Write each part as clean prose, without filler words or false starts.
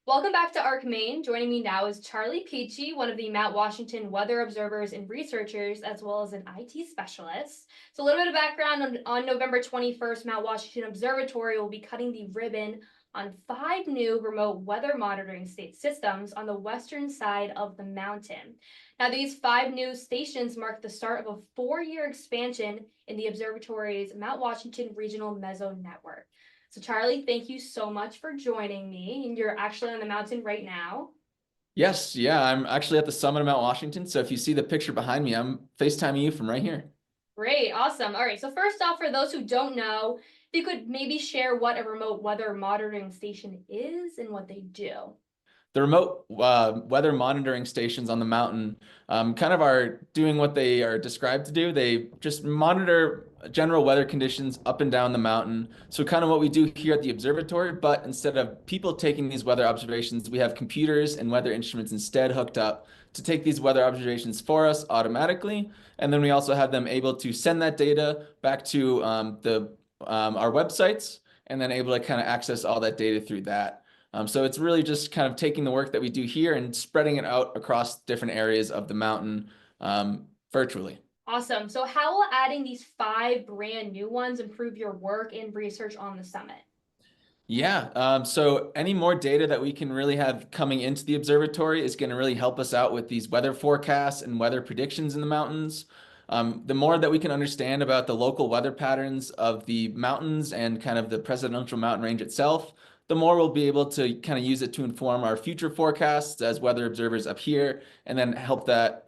Welcome back to Arc Maine. Joining me now is Charlie Peachy, one of the Mount Washington weather observers and researchers, as well as an IT specialist. So, a little bit of background on November 21st, Mount Washington Observatory will be cutting the ribbon on 5 new remote weather monitoring state systems on the western side of the mountain. Now, these 5 new stations mark the start of a 4-year expansion in the observatory's Mount Washington Regional Meso Network. So, Charlie, thank you so much for joining me. And you're actually on the mountain right now. Yes, yeah, I'm actually at the summit of Mount Washington. So if you see the picture behind me, I'm FaceTiming you from right here. Great, awesome. All right, so first off, for those who don't know, if you could maybe share what a remote weather monitoring station is and what they do. The remote weather monitoring stations on the mountain kind of are doing what they are described to do. They just monitor general weather conditions up and down the mountain. So kind of what we do here at the observatory, but instead of people taking these weather observations, we have computers and weather instruments instead hooked up to take these weather observations for us automatically. And then we also have them able to send that data back to our websites and then able to kind of access all that data through that. So it's really just kind of taking the work that we do here and spreading it out across different areas of the mountain virtually. Awesome. So, how will adding these 5 brand new ones improve your work and research on the summit? Yeah, so any more data that we can really have coming into the observatory is going to really help us out with these weather forecasts and weather predictions in the mountains. The more that we can understand about the local weather patterns of the mountains and kind of the presidential mountain range itself, the more we'll be able to kind of use it to inform our future forecasts as weather observers up here, and then help that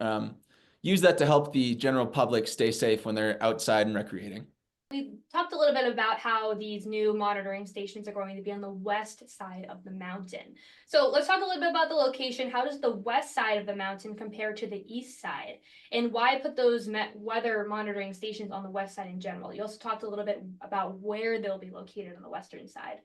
use that to help the general public stay safe when they're outside and recreating. We talked a little bit about how these new monitoring stations are going to be on the west side of the mountain. So let's talk a little bit about the location. How does the west side of the mountain compare to the east side? And why put those weather monitoring stations on the west side in general? You also talked a little bit about where they'll be located on the western side.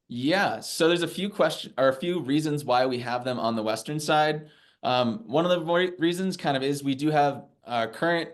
Yeah, so there's a few questions or a few reasons why we have them on the western side. One of the reasons kind of is we do have current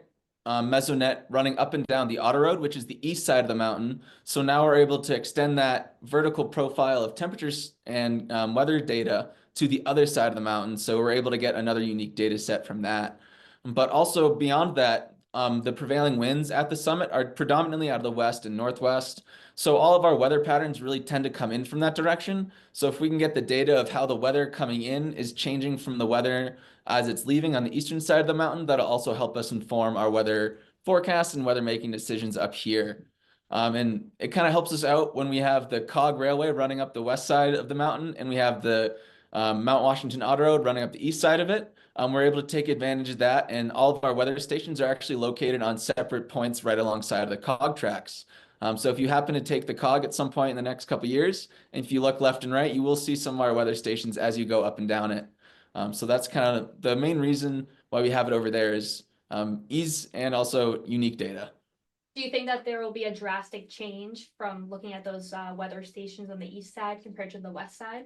mesonet running up and down the auto road, which is the east side of the mountain. So now we're able to extend that vertical profile of temperatures and weather data to the other side of the mountain. So we're able to get another unique data set from that. But also beyond that, the prevailing winds at the summit are predominantly out of the west and northwest. So all of our weather patterns really tend to come in from that direction. So if we can get the data of how the weather coming in is changing from the weather as it's leaving on the eastern side of the mountain, that'll also help us inform our weather forecasts and weather making decisions up here. And it kind of helps us out when we have the COG Railway running up the west side of the mountain and we have the Mount Washington Auto Road running up the east side of it. We're able to take advantage of that, and all of our weather stations are actually located on separate points right alongside of the COG tracks. So if you happen to take the COG at some point in the next couple of years, and if you look left and right, you will see some of our weather stations as you go up and down it. So that's kind of the main reason why we have it over there is ease and also unique data. Do you think that there will be a drastic change from looking at those weather stations on the east side compared to the west side?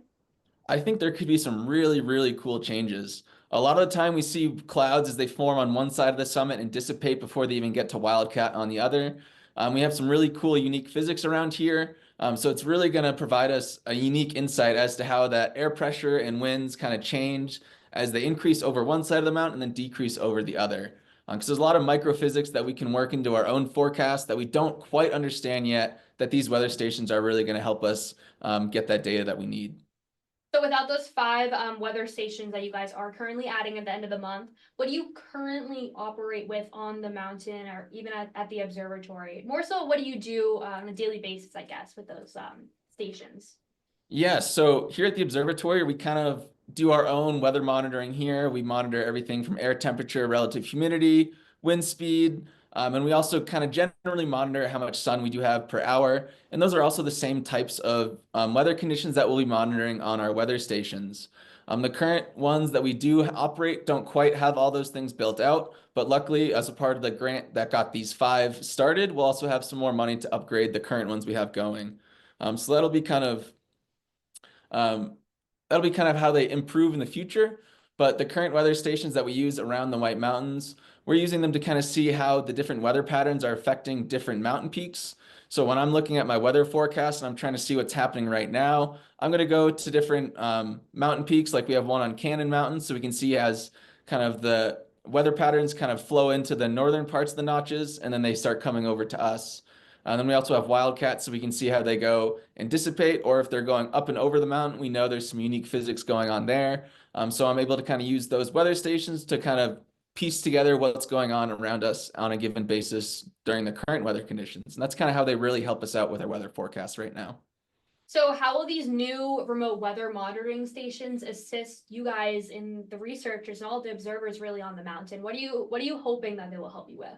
I think there could be some really, really cool changes. A lot of the time we see clouds as they form on one side of the summit and dissipate before they even get to Wildcat on the other. We have some really cool, unique physics around here. So it's really going to provide us a unique insight as to how that air pressure and winds kind of change as they increase over one side of the mountain and then decrease over the other. Because there's a lot of microphysics that we can work into our own forecast that we don't quite understand yet, that these weather stations are really going to help us get that data that we need. So without those 5 weather stations that you guys are currently adding at the end of the month, what do you currently operate with on the mountain or even at the observatory? More so, what do you do on a daily basis, I guess, with those stations? Yeah, so here at the observatory, we kind of do our own weather monitoring here. We monitor everything from air temperature, relative humidity, wind speed, and we also kind of generally monitor how much sun we do have per hour. And those are also the same types of weather conditions that we'll be monitoring on our weather stations. The current ones that we do operate don't quite have all those things built out, but luckily, as a part of the grant that got these 5 started, we'll also have some more money to upgrade the current ones we have going. So um, that'll be kind of how they improve in the future. But the current weather stations that we use around the White Mountains, we're using them to kind of see how the different weather patterns are affecting different mountain peaks. So when I'm looking at my weather forecast and I'm trying to see what's happening right now, I'm going to go to different mountain peaks, like we have one on Cannon Mountain, so we can see as kind of the weather patterns kind of flow into the northern parts of the notches, and then they start coming over to us. And then we also have wildcats, so we can see how they go and dissipate, or if they're going up and over the mountain, we know there's some unique physics going on there. So I'm able to kind of use those weather stations to kind of piece together what's going on around us on a given basis during the current weather conditions. And that's kind of how they really help us out with our weather forecast right now. So how will these new remote weather monitoring stations assist you guys in the researchers and all the observers really on the mountain? What are you hoping that they will help you with?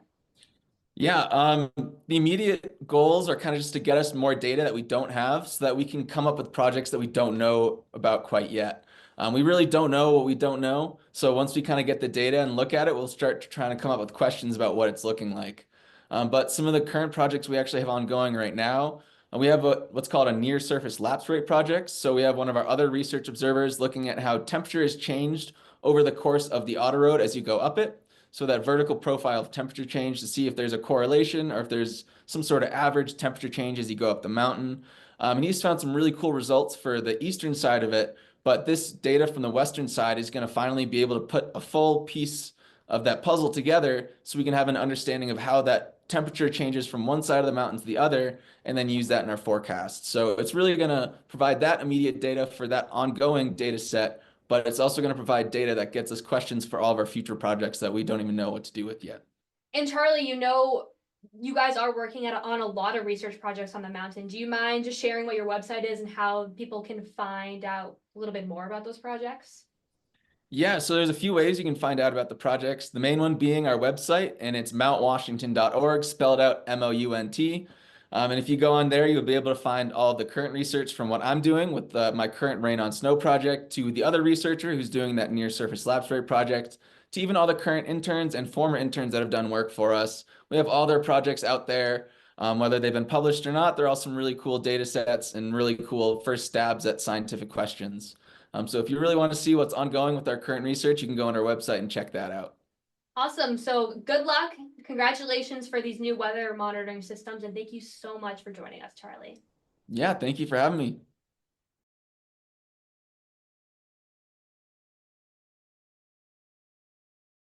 Yeah, the immediate goals are kind of just to get us more data that we don't have so that we can come up with projects that we don't know about quite yet. We really don't know what we don't know. So once we kind of get the data and look at it, we'll start trying to come up with questions about what it's looking like. But some of the current projects we actually have ongoing right now, we have what's called a near surface lapse rate project. So we have one of our other research observers looking at how temperature has changed over the course of the autoroad as you go up it. So that vertical profile of temperature change to see if there's a correlation or if there's some sort of average temperature change as you go up the mountain. And he's found some really cool results for the eastern side of it, but this data from the western side is going to finally be able to put a full piece of that puzzle together so we can have an understanding of how that temperature changes from one side of the mountain to the other and then use that in our forecast. So it's really going to provide that immediate data for that ongoing data set, but it's also going to provide data that gets us questions for all of our future projects that we don't even know what to do with yet. And Charlie, you guys are working on a lot of research projects on the mountain. Do you mind just sharing what your website is and how people can find out a little bit more about those projects? Yeah, so there's a few ways you can find out about the projects. The main one being our website, and it's mountwashington.org, spelled out MOUNT. And if you go on there, you'll be able to find all the current research from what I'm doing with my current Rain on Snow project to the other researcher who's doing that near surface lapse rate project to even all the current interns and former interns that have done work for us. We have all their projects out there, whether they've been published or not. They're all some really cool data sets and really cool first stabs at scientific questions. So if you really want to see what's ongoing with our current research, you can go on our website and check that out. Awesome. So good luck. Congratulations for these new weather monitoring systems. And thank you so much for joining us, Charlie. Yeah, thank you for having me.